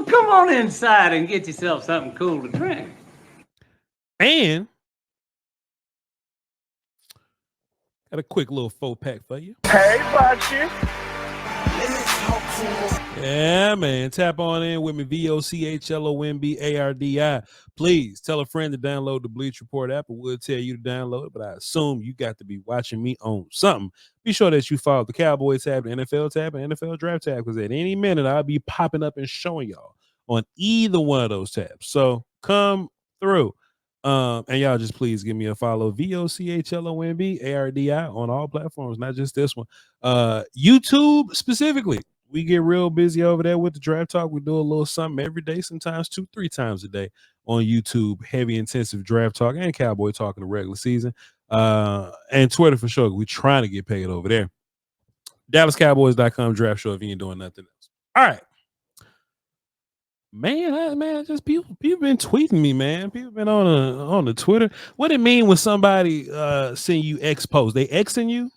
Well, come on inside and get yourself something cool to drink. And got a quick little 4-pack for you. Hey, Voch. Yeah, man. Tap on in with me, vochlombardi. Please tell a friend to download the Bleach Report app. It will tell you to download it, but I assume you got to be watching me on something. Be sure that you follow the Cowboys tab, the NFL tab, and NFL Draft tab, because at any minute I'll be popping up and showing y'all on either one of those tabs. So come through. And y'all just please give me a follow, vochlombardi on all platforms, not just this one. YouTube specifically. We get real busy over there with the Draft Talk. We do a little something every day, sometimes 2-3 times a day on YouTube. Heavy, intensive Draft Talk and Cowboy Talk in the regular season. And Twitter for sure. We're trying to get paid over there. DallasCowboys.com Draft Show if you ain't doing nothing else. All right. Man, just people been tweeting me, man. People been on the Twitter. What it mean when somebody send you X post? They Xing you?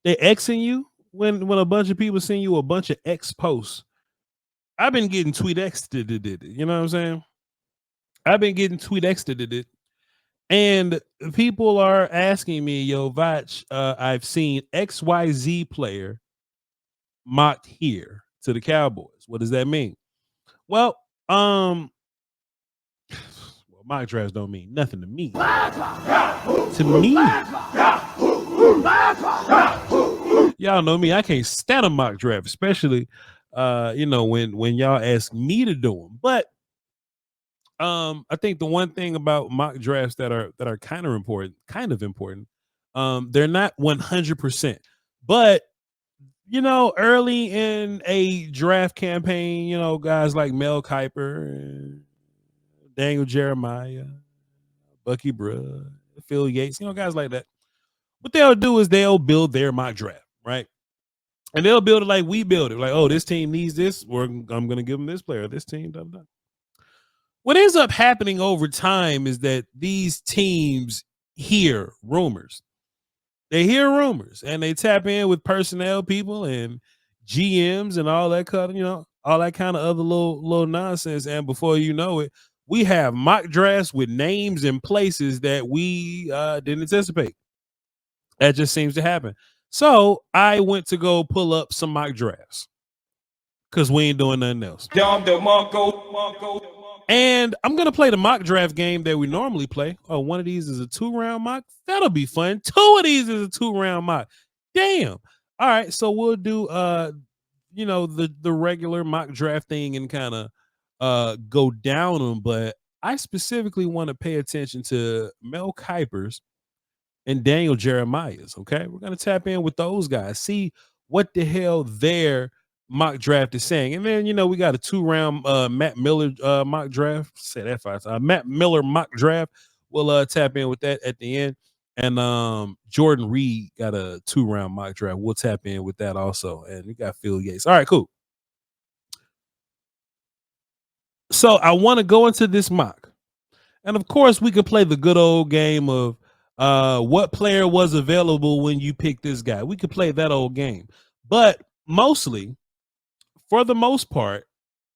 They Xing you? When a bunch of people send you a bunch of X posts, I've been getting tweet X'd it. You know what I'm saying? I've been getting tweet X'd it. And people are asking me, yo, Voch, I've seen XYZ player mocked here to the Cowboys. What does that mean? Well, mock drafts don't mean nothing to me. To me. Y'all know me. I can't stand a mock draft, especially when y'all ask me to do them. But I think the one thing about mock drafts that are kind of important, they're not 100%. But early in a draft campaign, guys like Mel Kiper, Daniel Jeremiah, Bucky Bruh, Phil Yates, guys like that. What they'll do is they'll build their mock draft, right? And they'll build it like we build it. Like, oh, this team needs this, or I'm going to give them this player. This team, blah, blah. What ends up happening over time is that these teams hear rumors. They hear rumors, and they tap in with personnel people and GMs and all that kind of, all that kind of other little nonsense. And before you know it, we have mock drafts with names and places that we didn't anticipate. That just seems to happen. So I went to go pull up some mock drafts because we ain't doing nothing else. And I'm going to play the mock draft game that we normally play. Oh, one of these is a 2-round mock. That'll be fun. 2 of these is a 2-round mock. Damn. All right. So we'll do, the regular mock draft thing and kind of go down them. But I specifically want to pay attention to Mel Kiper's and Daniel Jeremiah's. Okay, we're gonna tap in with those guys, see what the hell their mock draft is saying, and then we got a 2-round Matt Miller mock draft. Say that 5 times. Matt Miller mock draft. We'll tap in with that at the end, and Jordan Reed got a 2-round mock draft. We'll tap in with that also, and we got Phil Yates. All right, cool. So I want to go into this mock, and of course we could play the good old game of what player was available when you picked this guy. We could play that old game, but mostly, for the most part,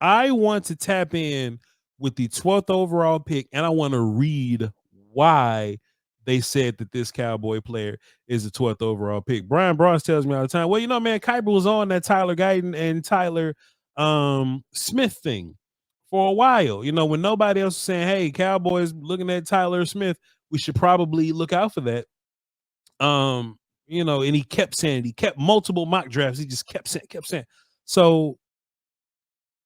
I want to tap in with the 12th overall pick, and I want to read why they said that this Cowboy player is the 12th overall pick. Brian Bros tells me all the time, well, man, Kiper was on that Tyler Guyton and Tyler Smith thing for a while. When nobody else was saying, hey, Cowboys looking at Tyler Smith, we should probably look out for that. And he kept saying, he kept multiple mock drafts. He just kept saying. So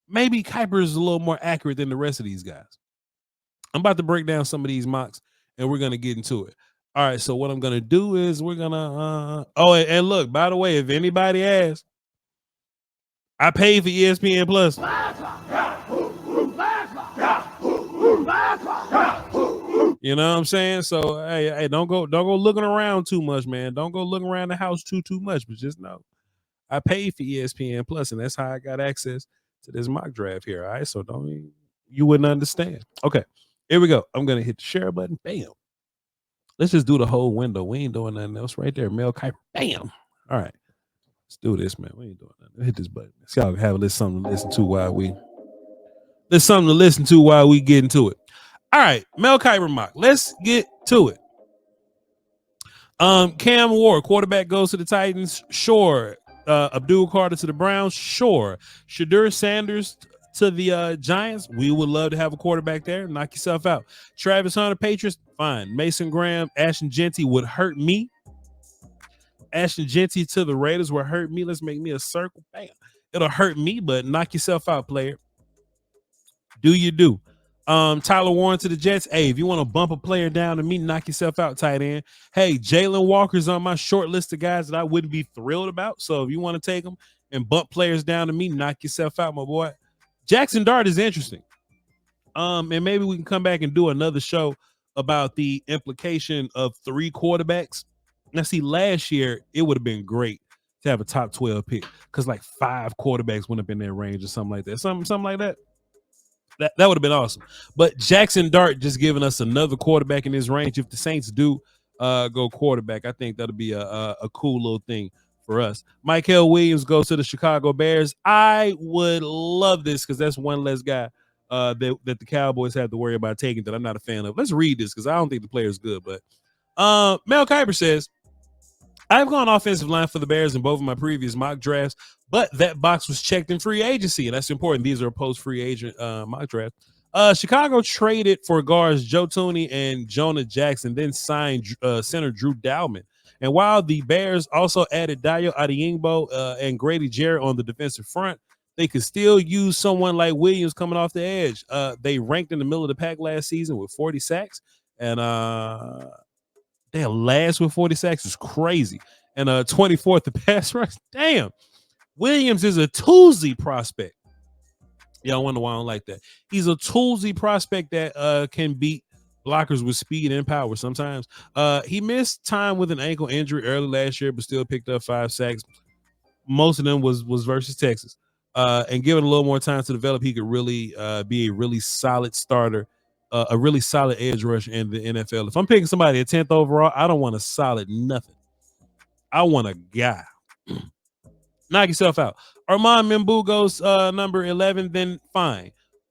maybe Kiper is a little more accurate than the rest of these guys. I'm about to break down some of these mocks, and we're going to get into it. All right, so what I'm going to do is we're going to and look, by the way, if anybody asks, I paid for ESPN Plus. You know what I'm saying? So hey, don't go looking around too much, man. Don't go looking around the house too much, but just know I paid for ESPN Plus, and that's how I got access to this mock draft here. All right, so you wouldn't understand. Okay, here we go. I'm gonna hit the share button. Bam. Let's just do the whole window. We ain't doing nothing else right there. Mel Kiper. Bam. All right, let's do this, man. We ain't doing nothing. Hit this button. So y'all have something to listen to while we There's something to listen to while we get into it. All right, Mel Kiper mock. Let's get to it. Cam Ward, quarterback, goes to the Titans. Sure. Abdul Carter to the Browns. Sure. Shadur Sanders to the Giants. We would love to have a quarterback there. Knock yourself out. Travis Hunter, Patriots. Fine. Mason Graham, Ashton Jeanty would hurt me. Ashton Jeanty to the Raiders would hurt me. Let's make me a circle. Bam. It'll hurt me, but knock yourself out, player. Do you do? Tyler Warren to the Jets. Hey, if you want to bump a player down to me, knock yourself out, tight end. Hey, Jalen Walker's on my short list of guys that I wouldn't be thrilled about. So if you want to take them and bump players down to me, knock yourself out, my boy. Jackson Dart is interesting. And maybe we can come back and do another show about the implication of 3 quarterbacks. Now, see, last year, it would have been great to have a top 12 pick because like 5 quarterbacks went up in that range or something like that. Something like that. That would have been awesome. But Jackson Dart just giving us another quarterback in his range. If the Saints do go quarterback, I think that'll be a cool little thing for us. Michael Williams goes to the Chicago Bears. I would love this because that's one less guy that the Cowboys have to worry about taking that I'm not a fan of. Let's read this because I don't think the player is good. But Mel Kiper says, I've gone offensive line for the Bears in both of my previous mock drafts, but that box was checked in free agency, and that's important. These are post-free agent mock draft. Chicago traded for guards Joe Tooney and Jonah Jackson, then signed center Drew Dalman. And while the Bears also added Dayo Adeyingbo and Grady Jarrett on the defensive front, they could still use someone like Williams coming off the edge. They ranked in the middle of the pack last season with 40 sacks, and they're last with 40 sacks is crazy. And 24th the pass rush. Damn. Williams is a toolsy prospect. Yeah, I wonder why I don't like that. He's a toolsy prospect that can beat blockers with speed and power sometimes. He missed time with an ankle injury early last year, but still picked up 5 sacks. Most of them was versus Texas. And given a little more time to develop, he could really be a really solid starter, a really solid edge rusher in the NFL. If I'm picking somebody at 10th overall, I don't want a solid nothing. I want a guy. Knock yourself out. Armand Membu goes number 11, then fine.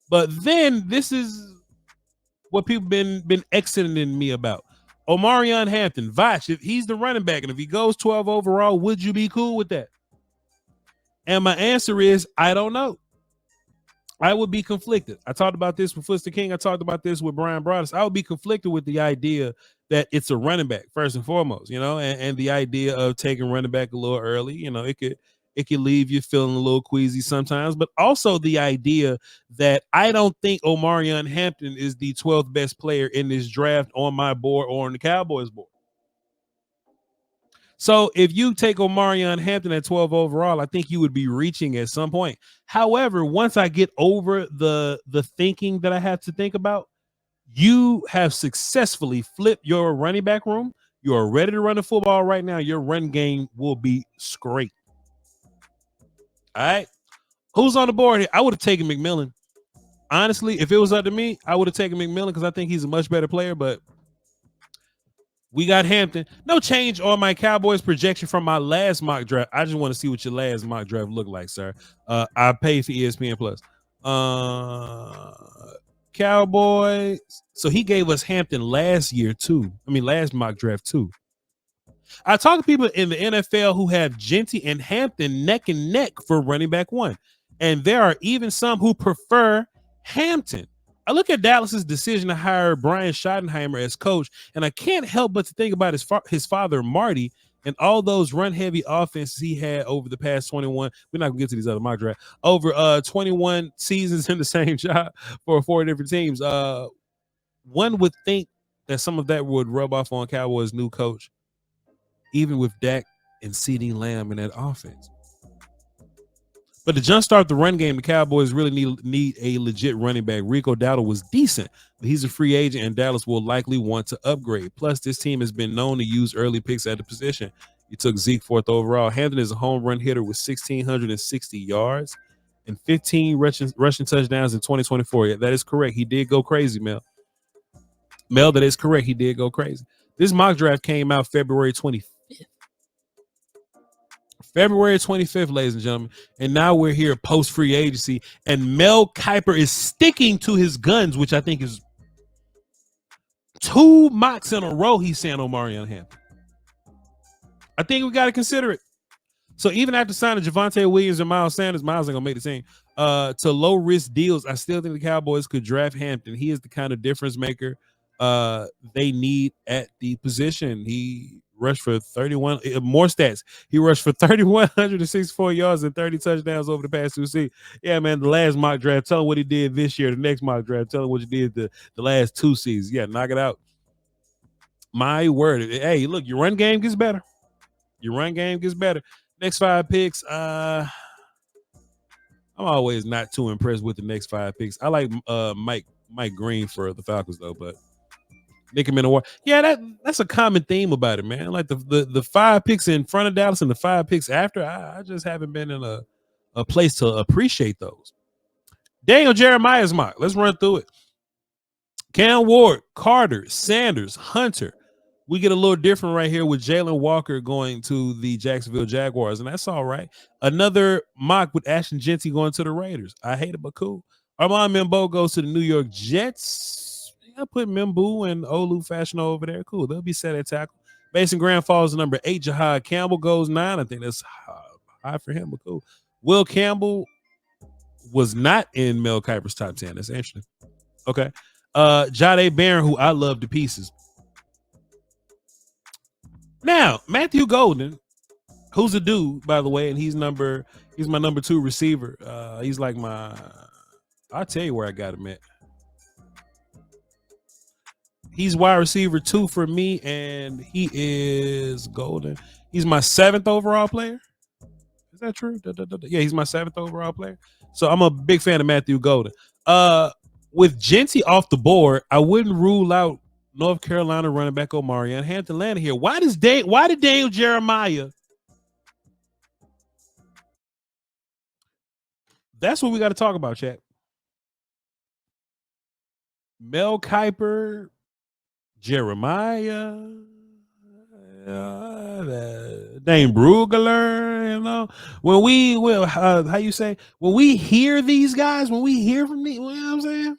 But then this is what people been exiting me about. Omarion Hampton, Voch, if he's the running back, and if he goes 12 overall, would you be cool with that? And my answer is, I don't know. I would be conflicted. I talked about this with Flister King. I talked about this with Brian Broaddus. I would be conflicted with the idea that it's a running back first and foremost, and the idea of taking running back a little early. It could leave you feeling a little queasy sometimes, but also the idea that I don't think Omarion Hampton is the 12th best player in this draft on my board or on the Cowboys board. So if you take Omarion Hampton at 12 overall, I think you would be reaching at some point. However, once I get over the thinking that I have to think about, you have successfully flipped your running back room. You are ready to run the football right now. Your run game will be great. All right. Who's on the board here? I would have taken McMillan. Honestly, if it was up to me, I would have taken McMillan because I think he's a much better player, but we got Hampton. No change on my Cowboys projection from my last mock draft. I just want to see what your last mock draft looked like, sir. I paid for ESPN Plus. Cowboys. So he gave us Hampton last year too. Last mock draft too. I talk to people in the NFL who have Jeanty and Hampton neck and neck for running back 1. And there are even some who prefer Hampton. I look at Dallas's decision to hire Brian Schottenheimer as coach, and I can't help but to think about his father, Marty, and all those run-heavy offenses he had over the past 21. We're not going to get to these other mock draft. Over 21 seasons in the same job for 4 different teams. One would think that some of that would rub off on Cowboys' new coach, even with Dak and CeeDee Lamb in that offense. But to jumpstart the run game, the Cowboys really need a legit running back. Rico Dowdle was decent, but he's a free agent, and Dallas will likely want to upgrade. Plus, this team has been known to use early picks at the position. You took Zeke 4th overall. Hampton is a home run hitter with 1,660 yards and 15 rushing touchdowns in 2024. Yeah, that is correct. He did go crazy, Mel. That is correct. He did go crazy. This mock draft came out February 25th. February 25th, ladies and gentlemen. And now we're here post free agency. And Mel Kiper is sticking to his guns, which I think is 2 mocks in a row. He's saying Omarion Hampton. I think we got to consider it. So even after signing Javonte Williams and Miles Sanders, Miles ain't gonna make the team. To low risk deals, I still think the Cowboys could draft Hampton. He is the kind of difference maker they need at the position. He rushed for 31 more stats. He rushed for 3,164 yards and 30 touchdowns over the past 2 seasons. Yeah, man. The last mock draft, tell him what he did this year. The next mock draft, tell him what you did the last 2 seasons. Yeah, knock it out. My word. Hey, look, your run game gets better. Your run game gets better. Next 5 picks, I'm always not too impressed with the next 5 picks. I like Mike Green for the Falcons though, but nick him in the war. Yeah, that's a common theme about it, man. Like the 5 picks in front of Dallas and the 5 picks after, I just haven't been in a place to appreciate those. Daniel Jeremiah's mock. Let's run through it. Cam Ward, Carter, Sanders, Hunter. We get a little different right here with Jalen Walker going to the Jacksonville Jaguars, and that's all right. Another mock with Ashton Jeanty going to the Raiders. I hate it, but cool. Armand Membo goes to the New York Jets. I put Membu and Olu Fashiono over there. Cool. They'll be set at tackle. Mason Graham falls to number 8. Jahad Campbell goes 9. I think that's high for him, but cool. Will Campbell was not in Mel Kiper's top 10. That's interesting. Okay. Jade Barron, who I love to pieces. Now, Matthew Golden, who's a dude, by the way, and he's my number 2 receiver. He's like I'll tell you where I got him at. He's wide receiver 2 for me, and he is Golden. He's my 7th overall player. Is that true? Yeah, he's my 7th overall player. So I'm a big fan of Matthew Golden. With Jeanty off the board, I wouldn't rule out North Carolina running back Omarion Hampton landed here. Why did Daniel Jeremiah? That's what we got to talk about, chat. Mel Kiper, Jeremiah, Dane Brugler, you know. When we hear these guys, when we hear from these, you know what I'm saying?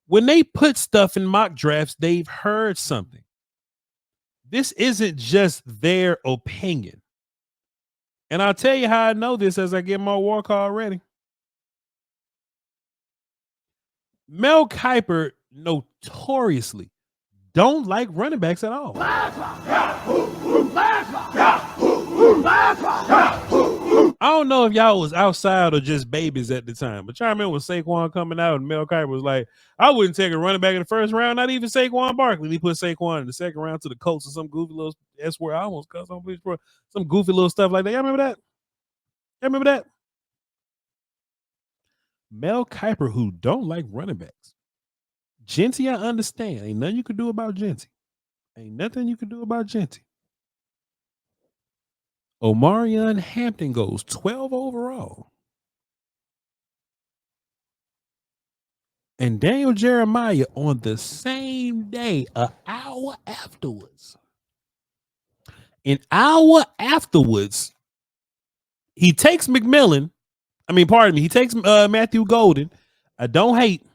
When they put stuff in mock drafts, they've heard something. This isn't just their opinion. And I'll tell you how I know this as I get my war call ready. Mel Kiper notoriously don't like running backs at all. I don't know if y'all was outside or just babies at the time, but y'all remember when Saquon coming out and Mel Kiper was like, I wouldn't take a running back in the first round, not even Saquon Barkley. He put Saquon in the second round to the Colts or some goofy little, that's where I almost cussed on some goofy little stuff like that. Y'all remember that? Y'all remember that? Mel Kiper, who don't like running backs. Jeanty, I understand. Ain't nothing you could do about Jeanty. Ain't nothing you could do about Jeanty. Omarion Hampton goes 12 overall. And Daniel Jeremiah on the same day, an hour afterwards. An hour afterwards, he takes McMillan. He takes Matthew Golden. I don't hate.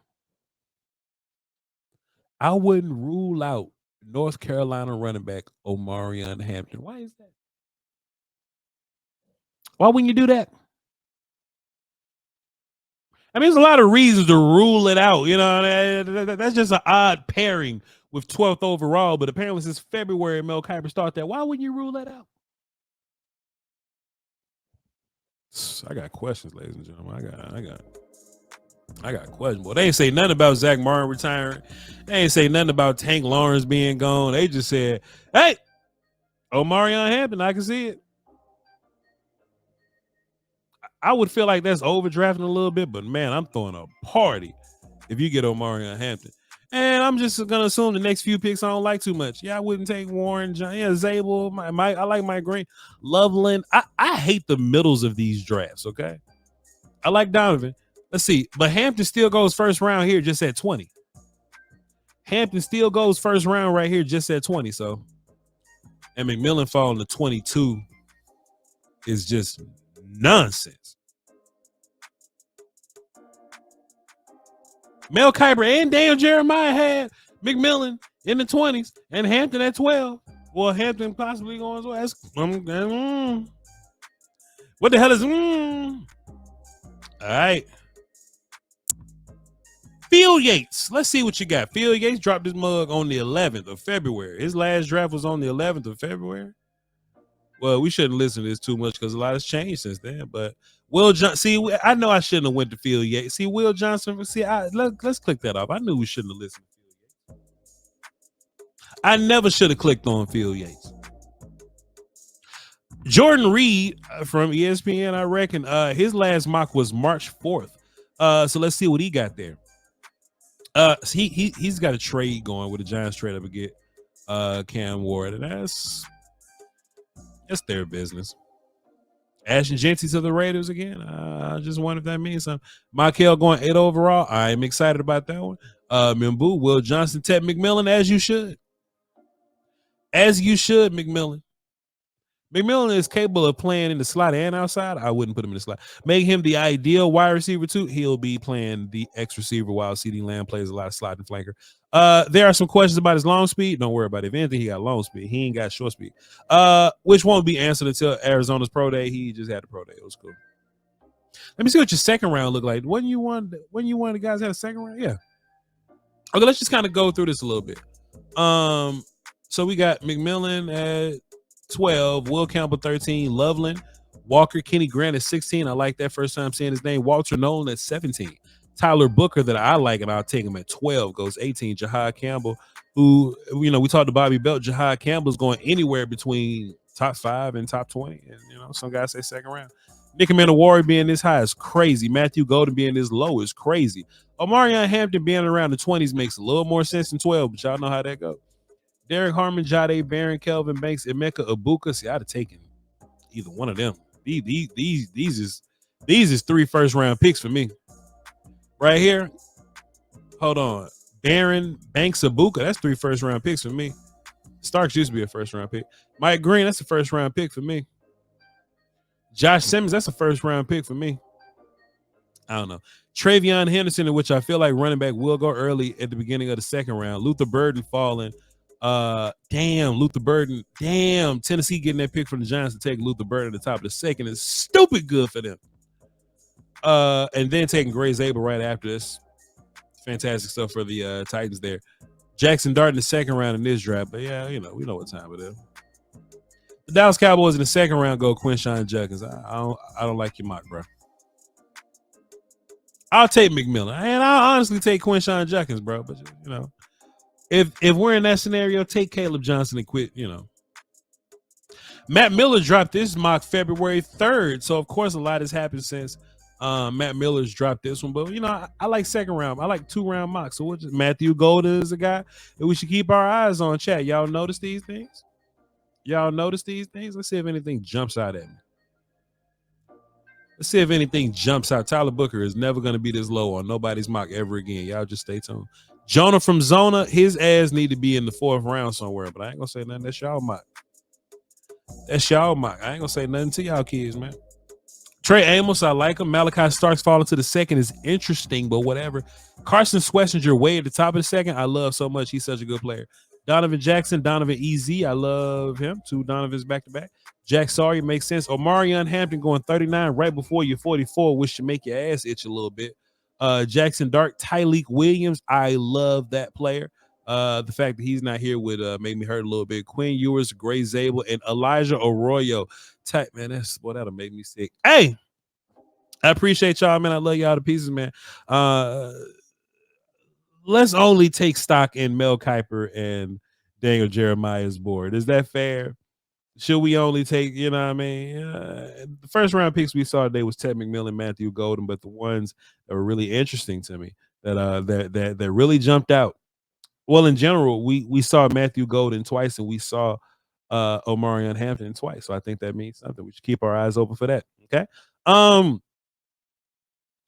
I wouldn't rule out North Carolina running back Omarion Hampton. Why is that? Why wouldn't you do that? There's a lot of reasons to rule it out. You know, that's just an odd pairing with 12th overall. But apparently since February, Mel Kiper started that. Why wouldn't you rule that out? I got questions, ladies and gentlemen. I got questions. Boy, they ain't say nothing about Zach Martin retiring. They ain't say nothing about Tank Lawrence being gone. They just said, hey, Omarion Hampton, I can see it. I would feel like that's overdrafting a little bit, but man, I'm throwing a party if you get Omarion Hampton. And I'm just gonna assume the next few picks I don't like too much. Yeah, I wouldn't take Warren John. Yeah, Zabel. I like Mike Green. Loveland. I hate the middles of these drafts. Okay, I like Donovan. Let's see, but Hampton still goes first round here, just at 20. Hampton still goes first round right here, just at 20. So, and McMillan falling to 22. is just nonsense. Mel Kiper and Daniel Jeremiah had McMillan in the 20s and Hampton at 12. Well, Hampton possibly going as well. What the hell is All right. Phil Yates. Let's see what you got. Phil Yates dropped his mug on the 11th of February. His last draft was on the 11th of February. Well, we shouldn't listen to this too much because a lot has changed since then. But Will Johnson, see, I know I shouldn't have went to Phil Yates. See, Will Johnson, see, let's click that off. I knew we shouldn't have listened to Phil Yates. I never should have clicked on Phil Yates. Jordan Reed from ESPN, I reckon, his last mock was March 4th. So let's see what he got there. He's got a trade going with the Giants trade up and get Cam Ward, and that's their business. Ashton Jeanty to the Raiders again. I just wonder if that means something. Michael going 8 overall. I'm excited about that one. Mimbu, Will Johnson, Ted McMillan, as you should. As you should, McMillan. McMillan is capable of playing in the slot and outside. I wouldn't put him in the slot. Make him the ideal wide receiver too. He'll be playing the X receiver while CeeDee Lamb plays a lot of slot and flanker. There are some questions about his long speed. Don't worry about it. If anything, he got long speed. He ain't got short speed. Which won't be answered until Arizona's pro day. He just had the pro day. It was cool. Let me see what your second round looked like. When you one of the guys had a second round? Yeah. Okay, let's just kind of go through this a little bit. So we got McMillan at 12, Will Campbell 13, Loveland, Walker, Kenny Grant at 16. I like that first time seeing his name. Walter Nolan at 17. Tyler Booker that I like, and I'll take him at 12, goes 18. Jahad Campbell, who, we talked to Bobby Belt. Jahad Campbell's going anywhere between top 5 and top 20. And, some guys say second round. Nick Manawari being this high is crazy. Matthew Golden being this low is crazy. Omarion Hampton being around the 20s makes a little more sense than 12, but y'all know how that goes. Derek Harmon, Jade Barron, Kelvin Banks, Emeka Ibuka. See, I'd have taken either one of them. These is 3 first-round picks for me. Right here. Hold on. Barron, Banks, Ibuka. That's 3 first-round picks for me. Starks used to be a first-round pick. Mike Green, that's a first-round pick for me. Josh Simmons, that's a first-round pick for me. I don't know. Travion Henderson, in which I feel like running back will go early at the beginning of the second round. Luther Burden falling. Luther Burden. Tennessee getting that pick from the Giants to take Luther Burden at the top of the second is stupid good for them. And then taking Gray Zabel right after this. Fantastic stuff for the Titans there. Jackson Dart in the second round in this draft. But yeah, we know what time it is. The Dallas Cowboys in the second round go Quinshon Judkins. I don't like your mock, bro. I'll take McMillan. And I'll honestly take Quinshon Judkins, bro. But if we're in that scenario, take Caleb Johnson and quit, Matt Miller dropped this mock February 3rd. So, of course, a lot has happened since Matt Miller's dropped this one. But, I like second round. I like 2-round mocks. So, Matthew Golden is a guy that we should keep our eyes on. Chat, y'all notice these things? Let's see if anything jumps out at me. Let's see if anything jumps out. Tyler Booker is never going to be this low on nobody's mock ever again. Y'all just stay tuned. Jonah from Zona, his ass need to be in the 4th round somewhere, but I ain't going to say nothing. That's y'all mock. I ain't going to say nothing to y'all kids, man. Trey Amos, I like him. Malachi Starks falling to the second is interesting, but whatever. Carson Schlesinger way at the top of the second, I love so much. He's such a good player. Donovan Jackson, Donovan EZ, I love him. 2 Donovans back-to-back. Jack Sawyer makes sense. Omarion Hampton going 39 right before you're 44, which should make your ass itch a little bit. Jackson Dart, Tyleek Williams, I love that player. The fact that he's not here would make me hurt a little bit. Quinn Ewers, Gray Zabel, and Elijah Arroyo. Man, that'll make me sick. Hey, I appreciate y'all, man. I love y'all to pieces, man. Let's only take stock in Mel Kiper and Daniel Jeremiah's board. Is that fair? Should we only take, the first round picks we saw today was Ted McMillan, Matthew Golden, but the ones that were really interesting to me that really jumped out. Well, in general, we saw Matthew Golden twice and we saw Omarion Hampton twice. So I think that means something. We should keep our eyes open for that. Okay.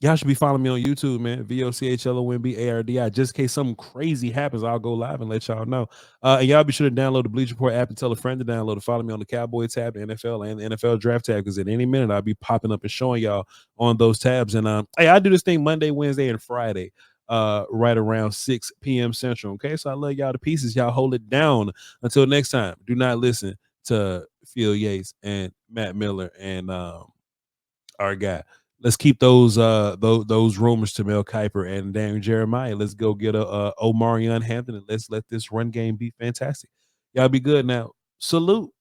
Y'all should be following me on YouTube, man. VOCHLOMBARDI. Just in case something crazy happens, I'll go live and let y'all know. And y'all be sure to download the Bleacher Report app and tell a friend to download it. Follow me on the Cowboy tab, the NFL, and the NFL Draft tab, because at any minute I'll be popping up and showing y'all on those tabs. And hey, I do this thing Monday, Wednesday, and Friday, right around 6 p.m. Central. Okay, so I love y'all to pieces. Y'all hold it down. Until next time, do not listen to Phil Yates and Matt Miller and our guy. Let's keep those rumors to Mel Kiper and Daniel Jeremiah. Let's go get a Omarion Hampton, and let's let this run game be fantastic. Y'all be good now. Salute.